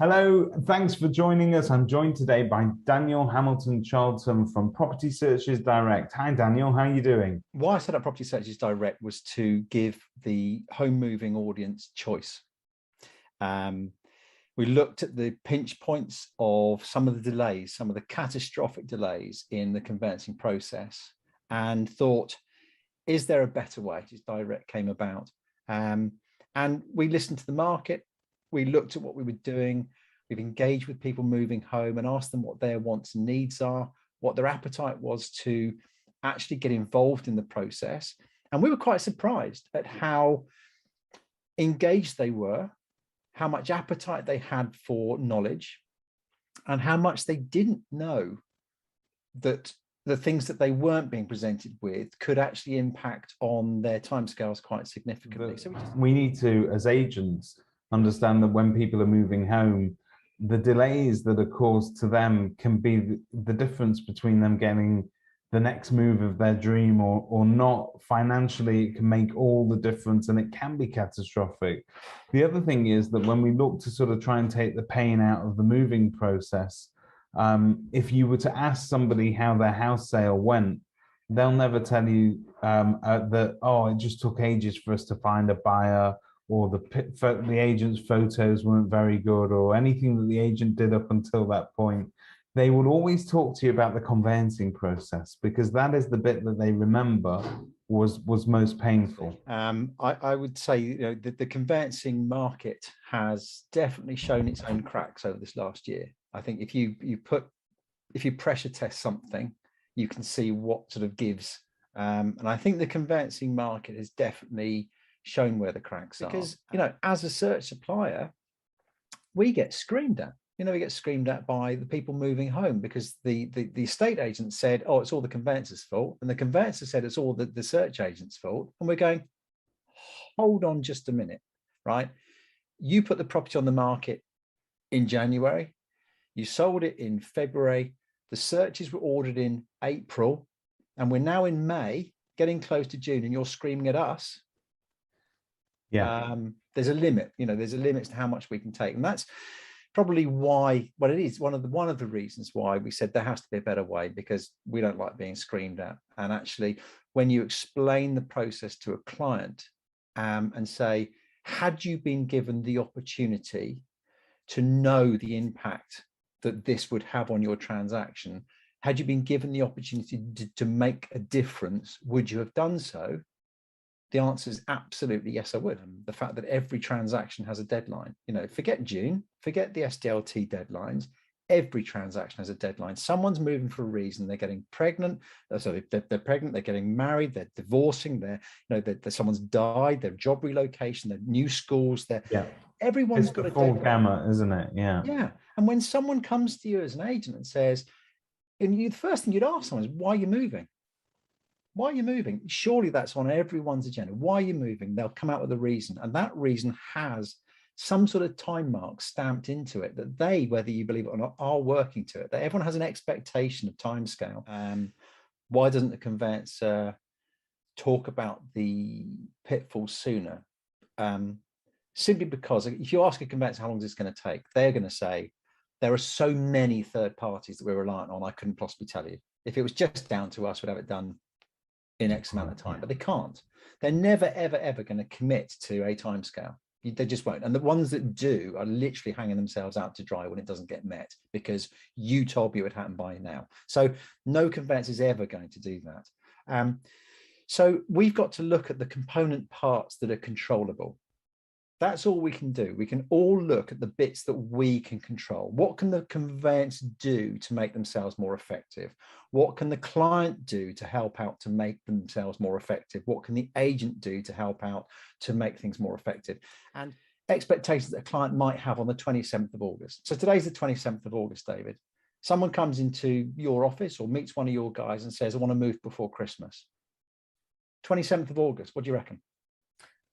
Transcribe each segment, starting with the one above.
Hello, thanks for joining us. I'm joined today by Daniel Hamilton Charlton from Property Searches Direct. Hi, Daniel. How are you doing? Why I set up Property Searches Direct was to give the home moving audience choice. We looked at the pinch points of some of the delays, some of the catastrophic delays in the conveyancing process, and thought, is there a better way? Just Direct came about. And we listened to the market. We looked at what we were doing. We've engaged with people moving home and asked them what their wants and needs are, what their appetite was to actually get involved in the process. And we were quite surprised at how engaged they were, how much appetite they had for knowledge, and how much they didn't know that the things that they weren't being presented with could actually impact on their timescales quite significantly. So we need to, as agents, understand that when people are moving home, the delays that are caused to them can be the difference between them getting the next move of their dream or not. Financially, it can make all the difference, and it can be catastrophic. The other thing is that when we look to sort of try and take the pain out of the moving process, if you were to ask somebody how their house sale went, they'll never tell you that, oh, it just took ages for us to find a buyer, or the agent's photos weren't very good, or anything that the agent did up until that point. They would always talk to you about the conveyancing process, because that is the bit that they remember was most painful. I would say, the conveyancing market has definitely shown its own cracks over this last year. I think if you pressure test something, you can see what sort of gives. And I think the conveyancing market has definitely shown where the cracks are. Because, as a search supplier, we get screamed at. We get screamed at by the people moving home, because the estate agent said, oh, it's all the conveyancer's fault. And the conveyancer said it's all the search agent's fault. And we're going, hold on just a minute, right? You put the property on the market in January. You sold it in February. The searches were ordered in April. And we're now in May, getting close to June, and you're screaming at us. Yeah. There's a limit, there's a limit to how much we can take. And that's probably why, well, it is one of the reasons why we said there has to be a better way, because we don't like being screamed at. And actually, when you explain the process to a client and say, had you been given the opportunity to know the impact that this would have on your transaction, had you been given the opportunity to make a difference, would you have done so? The answer is absolutely yes, I would. The fact that every transaction has a deadline, forget June, forget the SDLT deadlines. Every transaction has a deadline. Someone's moving for a reason. They're getting pregnant. So they're pregnant. They're getting married. They're divorcing. Someone's died. Their job relocation. Their new schools. Everyone's got a full deadline. gamut, isn't it? Yeah. Yeah. And when someone comes to you as an agent and says, the first thing you'd ask someone is, why are you moving? Why are you moving? Surely that's on everyone's agenda. Why are you moving? They'll come out with a reason. And that reason has some sort of time mark stamped into it that they, whether you believe it or not, are working to it. That everyone has an expectation of timescale. Why doesn't the conveyancer talk about the pitfalls sooner? Simply because if you ask a conveyancer how long is this going to take, they're going to say, there are so many third parties that we're reliant on, I couldn't possibly tell you. If it was just down to us, we'd have it done in X amount of time, but they can't. They're never, ever, ever going to commit to a timescale. They just won't. And the ones that do are literally hanging themselves out to dry when it doesn't get met, because you told me it would happen by now. So no conveyancer is ever going to do that. So we've got to look at the component parts that are controllable. That's all we can do. We can all look at the bits that we can control. What can the conveyancer do to make themselves more effective? What can the client do to help out to make themselves more effective? What can the agent do to help out to make things more effective? And expectations that a client might have on the 27th of August. So today's the 27th of August, David. Someone comes into your office or meets one of your guys and says, I want to move before Christmas. 27th of August, what do you reckon?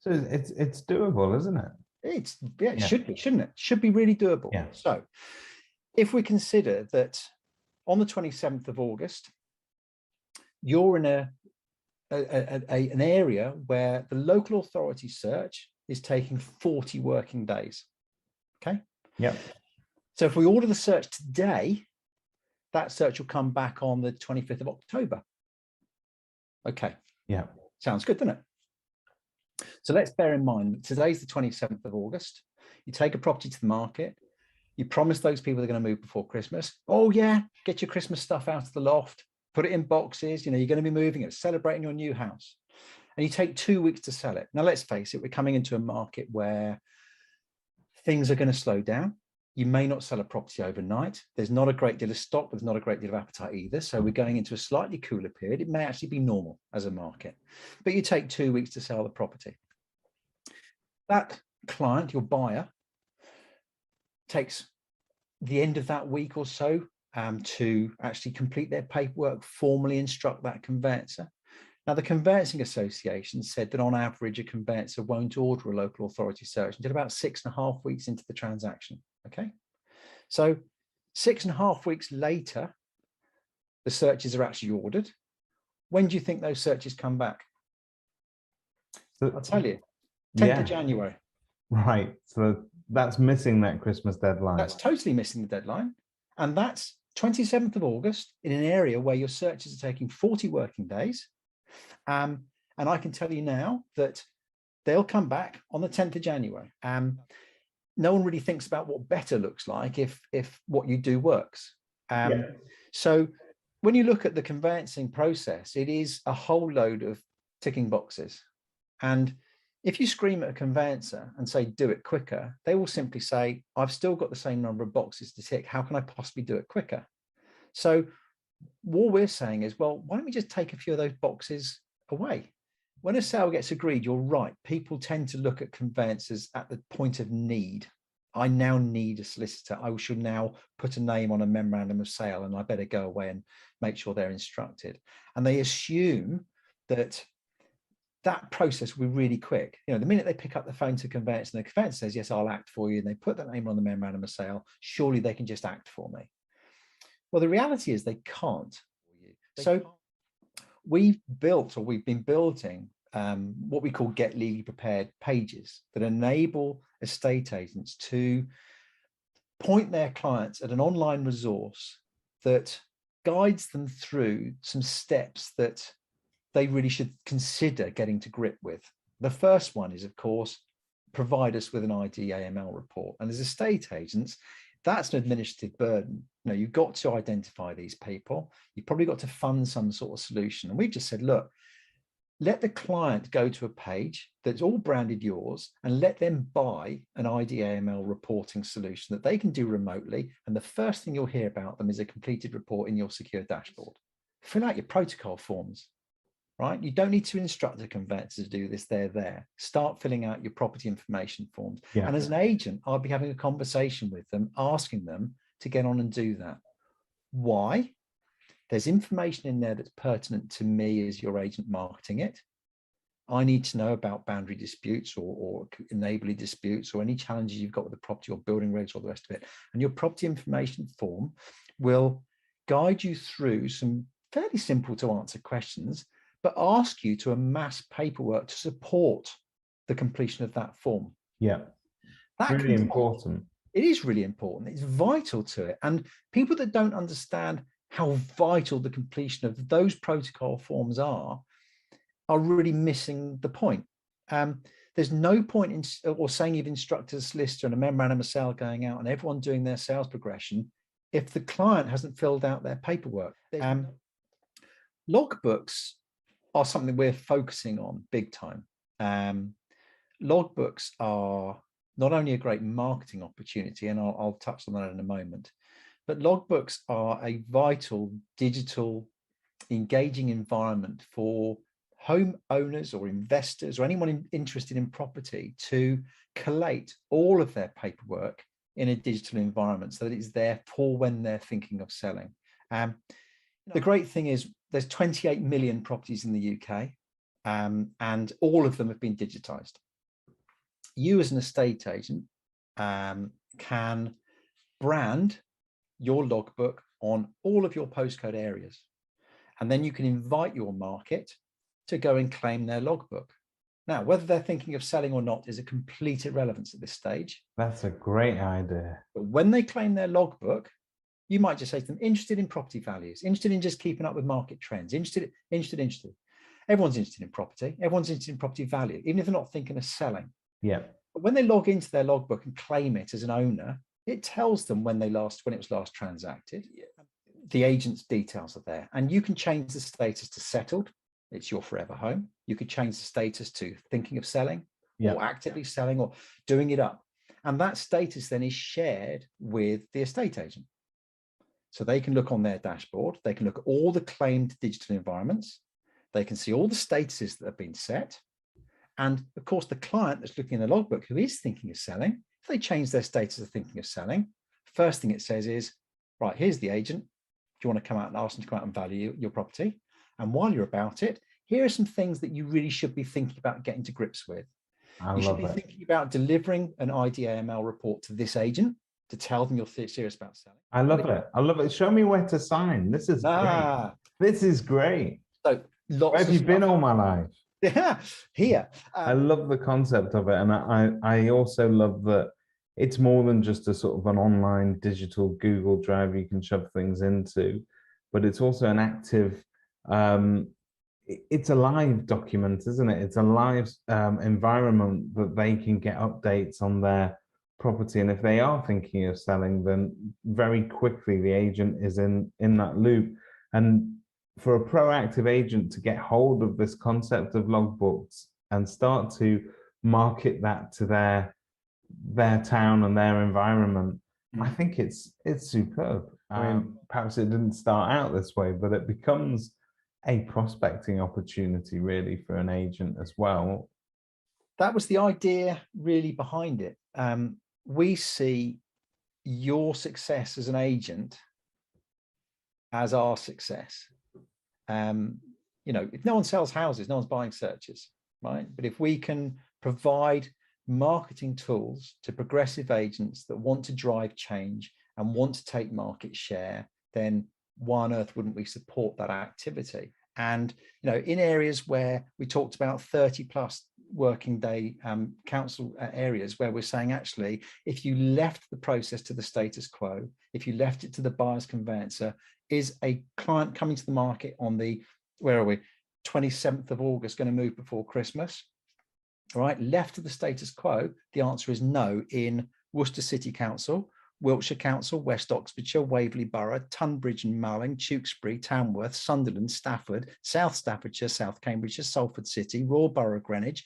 So it's doable, isn't it? It should be, shouldn't it? Should be really doable. Yeah. So if we consider that on the 27th of August, you're in an area where the local authority search is taking 40 working days. Okay. Yeah. So if we order the search today, that search will come back on the 25th of October. Okay. Yeah. Sounds good, doesn't it? So let's bear in mind that today's the 27th of August. You take a property to the market. You promise those people they're going to move before Christmas. Oh yeah, get your Christmas stuff out of the loft, put it in boxes. You're going to be moving it, celebrating your new house. And you take 2 weeks to sell it. Now, let's face it, we're coming into a market where things are going to slow down. You may not sell a property overnight. There's not a great deal of stock. There's not a great deal of appetite either. So we're going into a slightly cooler period. It may actually be normal as a market, but you take 2 weeks to sell the property. That client, your buyer, takes the end of that week or so to actually complete their paperwork, formally instruct that conveyancer. Now, the Conveyancing Association said that on average, a conveyancer won't order a local authority search until about 6.5 weeks into the transaction. Okay. So 6.5 weeks later, the searches are actually ordered. When do you think those searches come back? So, I'll tell you, 10th yeah. of January. Right. So that's missing that Christmas deadline. That's totally missing the deadline. And that's 27th of August in an area where your searches are taking 40 working days. And I can tell you now that they'll come back on the 10th of January. No one really thinks about what better looks like if what you do works. So when you look at the conveyancing process, it is a whole load of ticking boxes. And if you scream at a conveyancer and say, do it quicker, they will simply say, I've still got the same number of boxes to tick. How can I possibly do it quicker? So what we're saying is, well, why don't we just take a few of those boxes away? When a sale gets agreed, you're right. People tend to look at conveyancers at the point of need. I now need a solicitor. I should now put a name on a memorandum of sale, and I better go away and make sure they're instructed. And they assume that that process will be really quick. The minute they pick up the phone to conveyancer and the conveyancer says, yes, I'll act for you, and they put that name on the memorandum of sale, surely they can just act for me. Well, the reality is they can't. So we've been building what we call get legally prepared pages that enable estate agents to point their clients at an online resource that guides them through some steps that they really should consider getting to grip with. The first one is, of course, provide us with an ID/AML report. And as estate agents, that's an administrative burden. You've got to identify these people. You've probably got to fund some sort of solution. And we've just said, look, let the client go to a page that's all branded yours and let them buy an ID/AML reporting solution that they can do remotely. And the first thing you'll hear about them is a completed report in your secure dashboard. Fill out your protocol forms. Right? You don't need to instruct a conveyancer to do this. They're there. Start filling out your property information forms. Yeah. And as an agent, I'll be having a conversation with them, asking them to get on and do that. Why? There's information in there that's pertinent to me as your agent marketing it. I need to know about boundary disputes or enabling disputes or any challenges you've got with the property or building regs or the rest of it. And your property information form will guide you through some fairly simple to answer questions, but ask you to amass paperwork to support the completion of that form. Yeah, that's really important. It is really important. It's vital to it. And people that don't understand how vital the completion of those protocol forms are really missing the point. There's no point in saying you've instructed a solicitor and a memorandum of sale going out and everyone doing their sales progression if the client hasn't filled out their paperwork. Logbooks are something we're focusing on big time. Logbooks are not only a great marketing opportunity, and I'll touch on that in a moment, but logbooks are a vital digital engaging environment for home owners or investors or anyone interested in property to collate all of their paperwork in a digital environment so that it's there for when they're thinking of selling. The great thing is there's 28 million properties in the UK, and all of them have been digitized. You as an estate agent can brand your logbook on all of your postcode areas. And then you can invite your market to go and claim their logbook. Now, whether they're thinking of selling or not is a complete irrelevance at this stage. That's a great idea. But when they claim their logbook, you might just say to them, interested in property values, interested in just keeping up with market trends, interested. Everyone's interested in property. Everyone's interested in property value, even if they're not thinking of selling. Yeah. But when they log into their logbook and claim it as an owner, it tells them when it was last transacted. The agent's details are there, and you can change the status to settled. It's your forever home. You could change the status to thinking of selling, Yeah. or actively selling, or doing it up. And that status then is shared with the estate agent. So they can look on their dashboard. They can look at all the claimed digital environments. They can see all the statuses that have been set. And of course, the client that's looking in the logbook who is thinking of selling, if they change their status of thinking of selling, first thing it says is, right, here's the agent. Do you want to come out and ask them to come out and value your property? And while you're about it, here are some things that you really should be thinking about getting to grips with. You should be thinking about delivering an IDAML report to this agent to tell them you're serious about selling. I love it. I love it. Show me where to sign. This is great. This is great. So where have you been all my life? Yeah, here. I love the concept of it. And I also love that it's more than just a sort of an online digital Google Drive you can shove things into, but it's also an active, it's a live document, isn't it? It's a live environment that they can get updates on their property. And if they are thinking of selling, then very quickly the agent is in that loop. And for a proactive agent to get hold of this concept of logbooks and start to market that to their town and their environment, I think it's superb. I mean, perhaps it didn't start out this way, but it becomes a prospecting opportunity really for an agent as well. That was the idea really behind it. We see your success as an agent as our success. If no one sells houses, no one's buying searches, right? But if we can provide marketing tools to progressive agents that want to drive change and want to take market share, then why on earth wouldn't we support that activity? And in areas where we talked about 30 plus working day council areas where we're saying, actually, if you left the process to the status quo, if you left it to the buyer's conveyancer, is a client coming to the market on the 27th of August going to move before Christmas? All right, left to the status quo, the answer is no in Worcester City Council, Wiltshire Council, West Oxfordshire, Waverley Borough, Tunbridge and Malling, Tewkesbury, Tamworth, Sunderland, Stafford, South Staffordshire, South Cambridgeshire, Salford City, Royal Borough, Greenwich,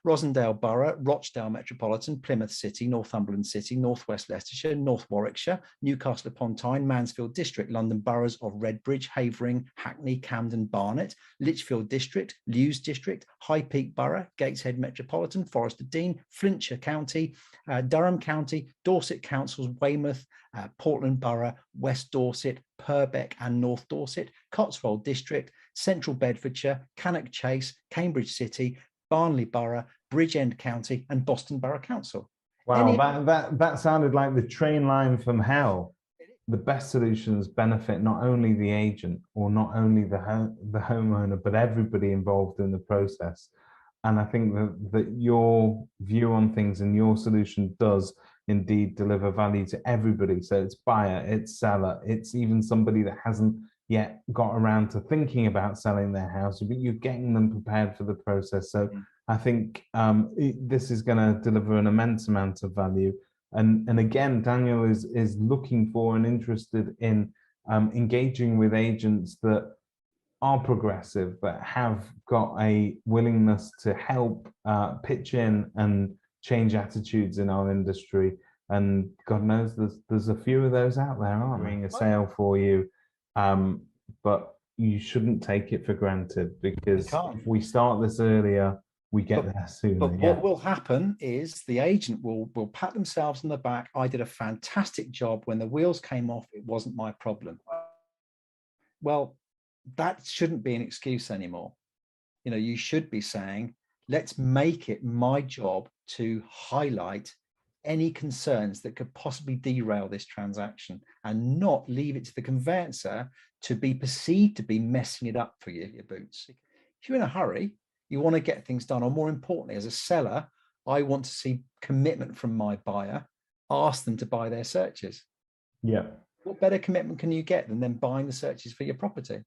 Rosendale Borough, Rochdale Metropolitan, Plymouth City, Northumberland City, North West Leicestershire, North Warwickshire, Newcastle upon Tyne, Mansfield District, London boroughs of Redbridge, Havering, Hackney, Camden, Barnet, Lichfield District, Lewes District, High Peak Borough, Gateshead Metropolitan, Forest of Dean, Flintshire County, Durham County, Dorset Councils, Weymouth, Portland Borough, West Dorset, Purbeck and North Dorset, Cotswold District, Central Bedfordshire, Cannock Chase, Cambridge City, Barnley Borough, Bridgend County, and Boston Borough Council. Wow, that sounded like the train line from hell. The best solutions benefit not only the agent or not only the homeowner, but everybody involved in the process. And I think that your view on things and your solution does indeed deliver value to everybody. So it's buyer, it's seller, it's even somebody that hasn't yet got around to thinking about selling their house, but you're getting them prepared for the process. So I think this is going to deliver an immense amount of value. And again, Daniel is looking for and interested in engaging with agents that are progressive, that have got a willingness to help pitch in and change attitudes in our industry. And God knows there's a few of those out there, aren't there? A sale for you. But you shouldn't take it for granted, because if we start this earlier, we get there sooner. But what will happen is the agent will pat themselves on the back. I did a fantastic job. When the wheels came off, it wasn't my problem. Well, that shouldn't be an excuse anymore. You should be saying, let's make it my job to highlight any concerns that could possibly derail this transaction, and not leave it to the conveyancer to be perceived to be messing it up for you, your boots. If you're in a hurry, You want to get things done. Or more importantly, as a seller, I want to see commitment from my buyer, ask them to buy their searches. Yeah. What better commitment can you get than them buying the searches for your property?